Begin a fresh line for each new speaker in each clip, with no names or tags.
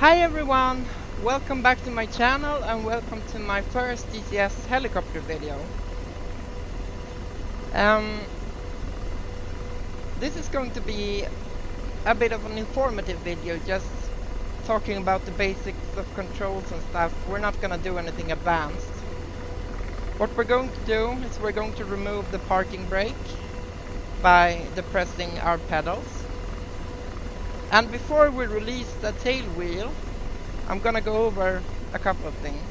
Hi everyone, welcome back to my channel and welcome to my first DCS helicopter video. This is going to be a bit of an informative video, just talking about the basics of controls and stuff. We're not gonna do anything advanced. What we're going to do is we're going to remove the parking brake by depressing our pedals. And before we release the tail wheel, I'm gonna go over a couple of things.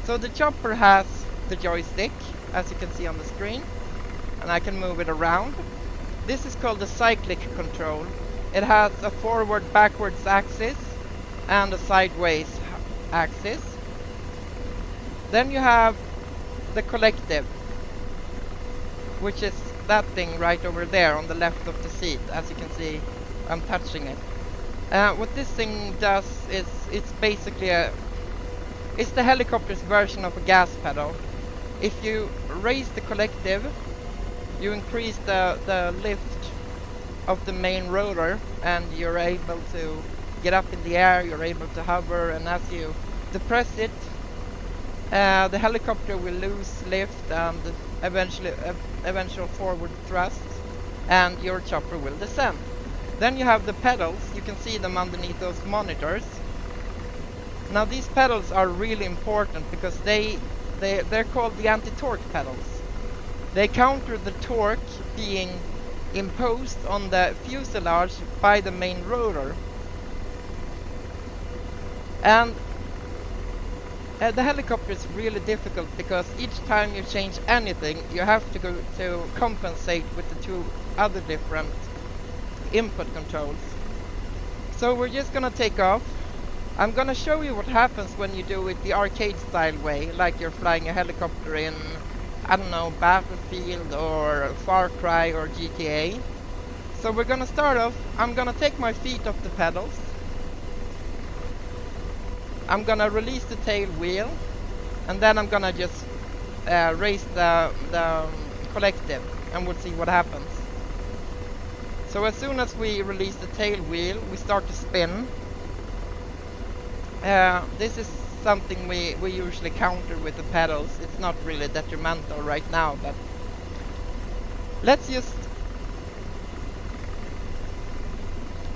So the chopper has the joystick, as you can see on the screen, and I can move it around. This is called the cyclic control. It has a forward-backwards axis and a sideways axis. Then you have the collective, which is that thing right over there on the left of the seat. As you can see, I'm touching it. What this thing does is it's basically it's the helicopter's version of a gas pedal. If you raise the collective, you increase the lift of the main rotor, and you're able to get up in the air, you're able to hover, and as you depress it, the helicopter will lose lift and eventual forward thrust, and your chopper will descend. Then you have the pedals. You can see them underneath those monitors. Now these pedals are really important because they're called the anti-torque pedals. They counter the torque being imposed on the fuselage by the main rotor. And the helicopter is really difficult because each time you change anything, you have to go to compensate with the two other different input controls. So we're just gonna take off. I'm gonna show you what happens when you do it the arcade style way, like you're flying a helicopter in, I don't know, Battlefield or Far Cry or GTA. So we're gonna start off. I'm gonna take my feet off the pedals. I'm gonna release the tail wheel, and then I'm gonna just raise the collective, and we'll see what happens. So as soon as we release the tail wheel, we start to spin. This is something we usually counter with the pedals. It's not really detrimental right now, but let's just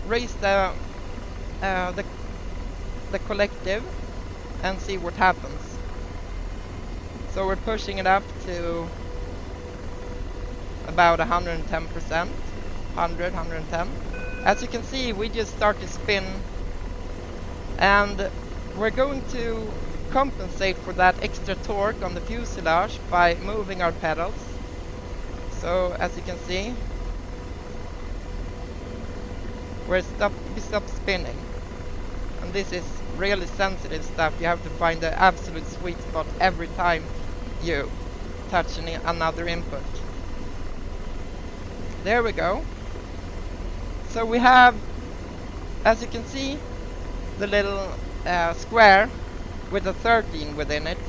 raise the collective and see what happens. So we're pushing it up to about 110%. 110. As you can see, we just start to spin, and we're going to compensate for that extra torque on the fuselage by moving our pedals. So as you can see, we stop spinning, and this is really sensitive stuff. You have to find the absolute sweet spot every time you touch another input. There we go. So we have, as you can see, the little square with a 13 within it.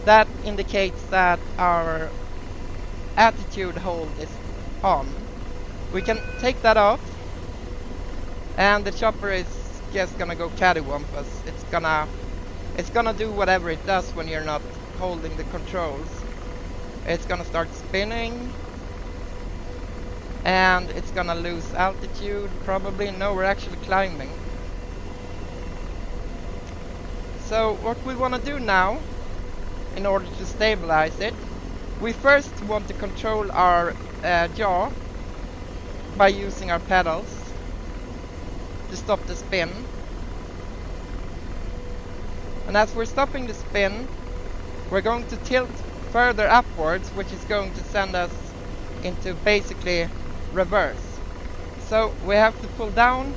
That indicates that our attitude hold is on. We can take that off, and the chopper is just gonna go cattywampus. It's gonna do whatever it does when you're not holding the controls. It's gonna start spinning, and it's gonna lose altitude, probably. No, we're actually climbing. So what we want to do now, in order to stabilize it, we first want to control our yaw by using our pedals to stop the spin. And as we're stopping the spin, we're going to tilt further upwards, which is going to send us into basically reverse. So we have to pull down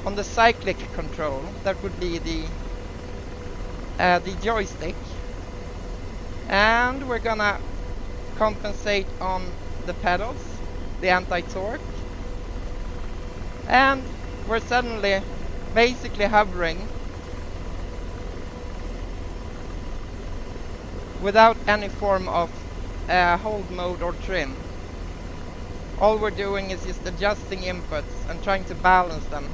on the cyclic control. That would be the joystick, and we're gonna compensate on the pedals, the anti-torque, and we're suddenly basically hovering without any form of hold mode or trim. All we're doing is just adjusting inputs and trying to balance them.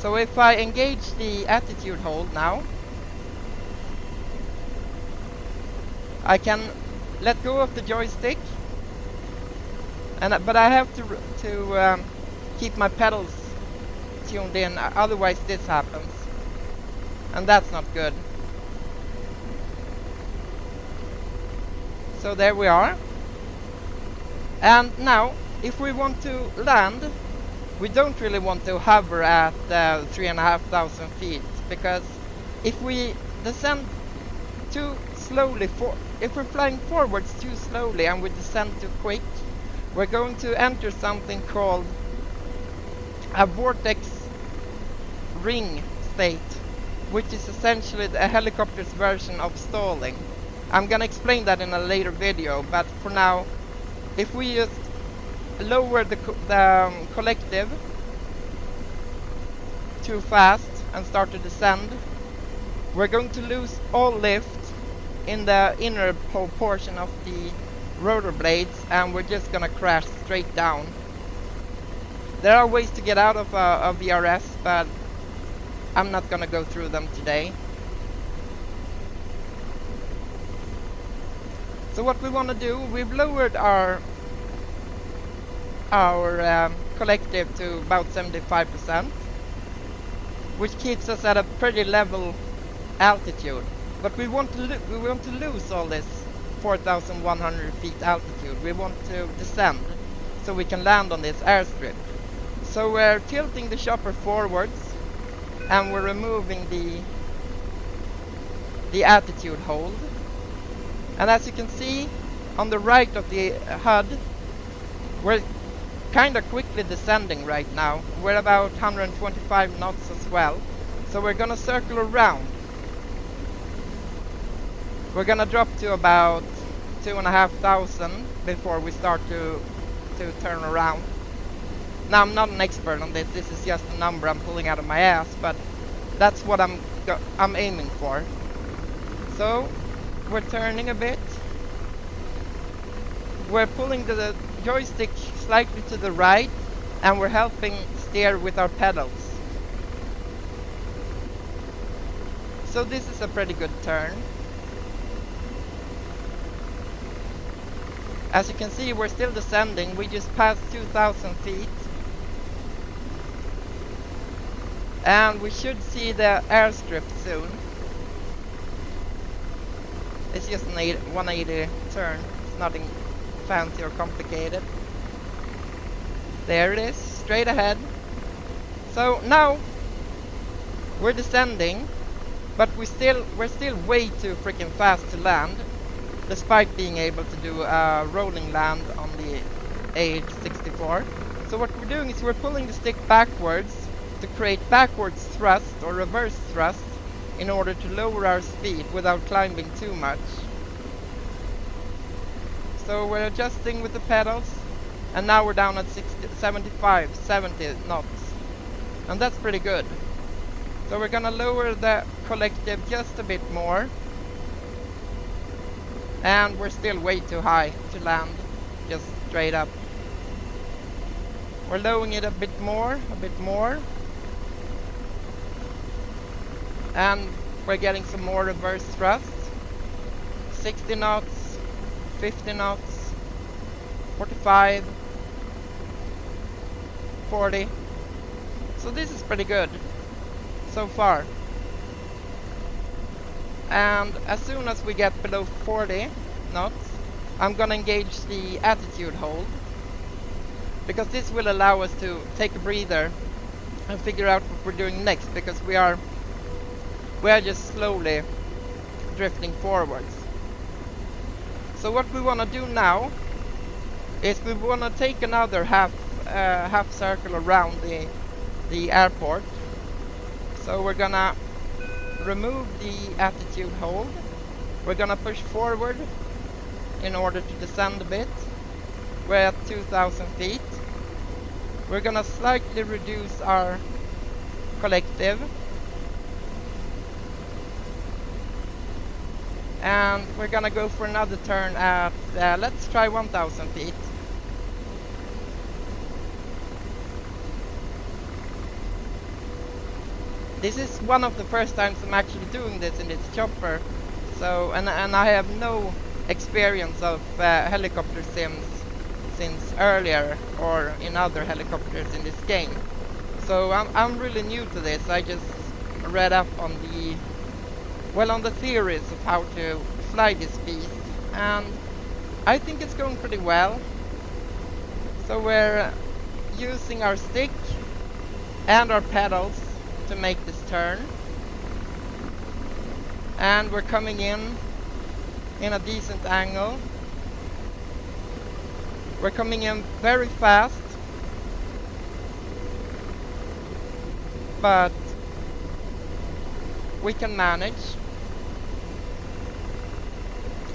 So if I engage the attitude hold now, I can let go of the joystick, but I have to keep my pedals tuned in, otherwise this happens, and that's not good. So there we are. And now, if we want to land, we don't really want to hover at 3,500 feet, because if we descend too slowly, if we're flying forwards too slowly and we descend too quick, we're going to enter something called a vortex ring state, which is essentially a helicopter's version of stalling. I'm gonna explain that in a later video, but for now, if we just lower the collective too fast and start to descend, we're going to lose all lift in the inner portion of the rotor blades, and we're just gonna crash straight down. There are ways to get out of a VRS, but I'm not gonna go through them today. So what we want to do, we've lowered our collective to about 75%, which keeps us at a pretty level altitude. But we want to lose all this 4,100 feet altitude. We want to descend so we can land on this airstrip. So we're tilting the chopper forwards, and we're removing the attitude hold. And as you can see on the right of the HUD, we're kind of quickly descending right now. We're about 125 knots as well. So we're gonna circle around. We're gonna drop to about 2,500 before we start to turn around. Now, I'm not an expert on this. This is just a number I'm pulling out of my ass, but that's what I'm aiming for. So we're turning a bit. We're pulling the joystick slightly to the right, and we're helping steer with our pedals. So this is a pretty good turn. As you can see, we're still descending. We just passed 2,000 feet. And we should see the airstrip soon. It's just an 180 turn. It's nothing fancy or complicated. There it is, straight ahead. So now we're descending, but we're still way too freaking fast to land, despite being able to do a rolling land on the AH-64. So what we're doing is we're pulling the stick backwards to create backwards thrust or reverse thrust in order to lower our speed without climbing too much. So we're adjusting with the pedals, and now we're down at 75, 70 knots, and that's pretty good. So we're gonna lower the collective just a bit more, and we're still way too high to land just straight up. We're lowering it a bit more, and we're getting some more reverse thrust. 60 knots, 50 knots, 45, 40. So this is pretty good so far. And as soon as we get below 40 knots, I'm gonna engage the attitude hold, because this will allow us to take a breather and figure out what we're doing next, because we are just slowly drifting forwards. So what we want to do now is we want to take another half circle around the airport. So we're gonna remove the attitude hold. We're gonna push forward in order to descend a bit. We're at 2,000 feet. We're gonna slightly reduce our collective, and we're gonna go for another turn at let's try 1,000 feet. this is one of the first times I'm actually doing this in this chopper. So, and I have no experience of helicopter sims since earlier or in other helicopters in this game. So I'm really new to this. I just read up on the theories of how to fly this beast, and I think it's going pretty well. So we're using our stick and our pedals to make this turn, and we're coming in a decent angle. We're coming in very fast, but we can manage.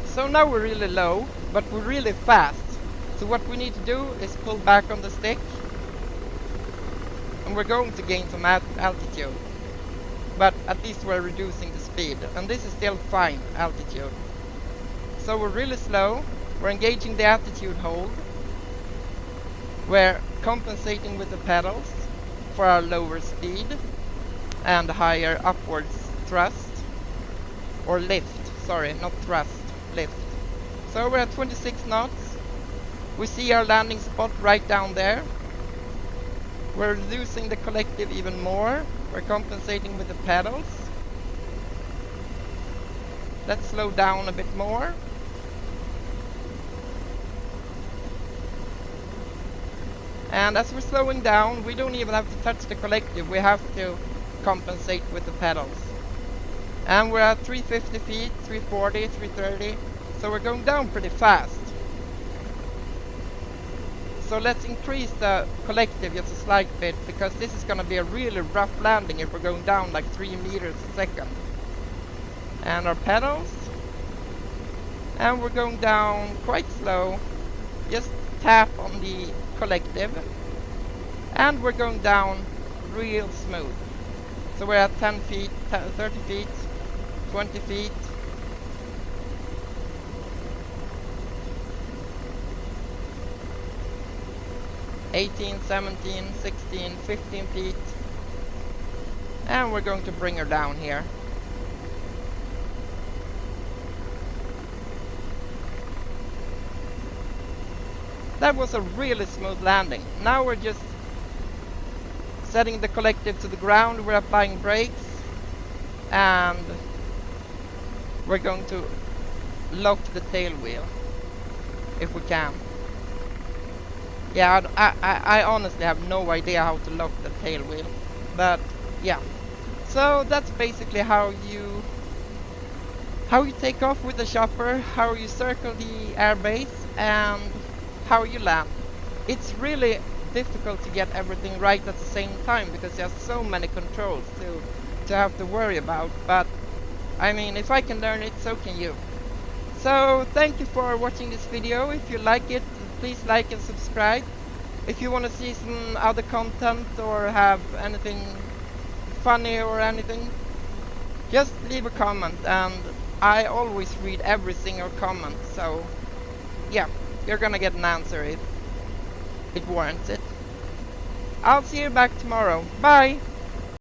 So now we're really low, but we're really fast. So what we need to do is pull back on the stick, and we're going to gain some altitude. But at least we're reducing the speed, and this is still fine altitude. So we're really slow, we're engaging the attitude hold, we're compensating with the pedals for our lower speed and higher upwards thrust, or lift, sorry, not thrust, lift. So we're at 26 knots, we see our landing spot right down there. We're losing the collective even more. We're compensating with the pedals. Let's slow down a bit more. And as we're slowing down, we don't even have to touch the collective. We have to compensate with the pedals. And we're at 350 feet, 340, 330. So we're going down pretty fast. So let's increase the collective just a slight bit, because this is going to be a really rough landing if we're going down like 3 meters a second. And our pedals. And we're going down quite slow. Just tap on the collective. And we're going down real smooth. So we're at 10 feet, 30 feet, 20 feet. 18, 17, 16, 15 feet. And we're going to bring her down here. That was a really smooth landing. Now we're just setting the collective to the ground, we're applying brakes, and we're going to lock the tail wheel if we can. Yeah, I honestly have no idea how to lock the tail wheel, but yeah. So that's basically how you take off with the chopper, how you circle the airbase, and how you land. It's really difficult to get everything right at the same time, because there's so many controls to have to worry about, but I mean, if I can learn it, so can you. So thank you for watching this video. If you like it, please like and subscribe. If you want to see some other content or have anything funny or anything, just leave a comment, and I always read every single comment, so yeah, you're gonna get an answer if it warrants it. I'll see you back tomorrow. Bye!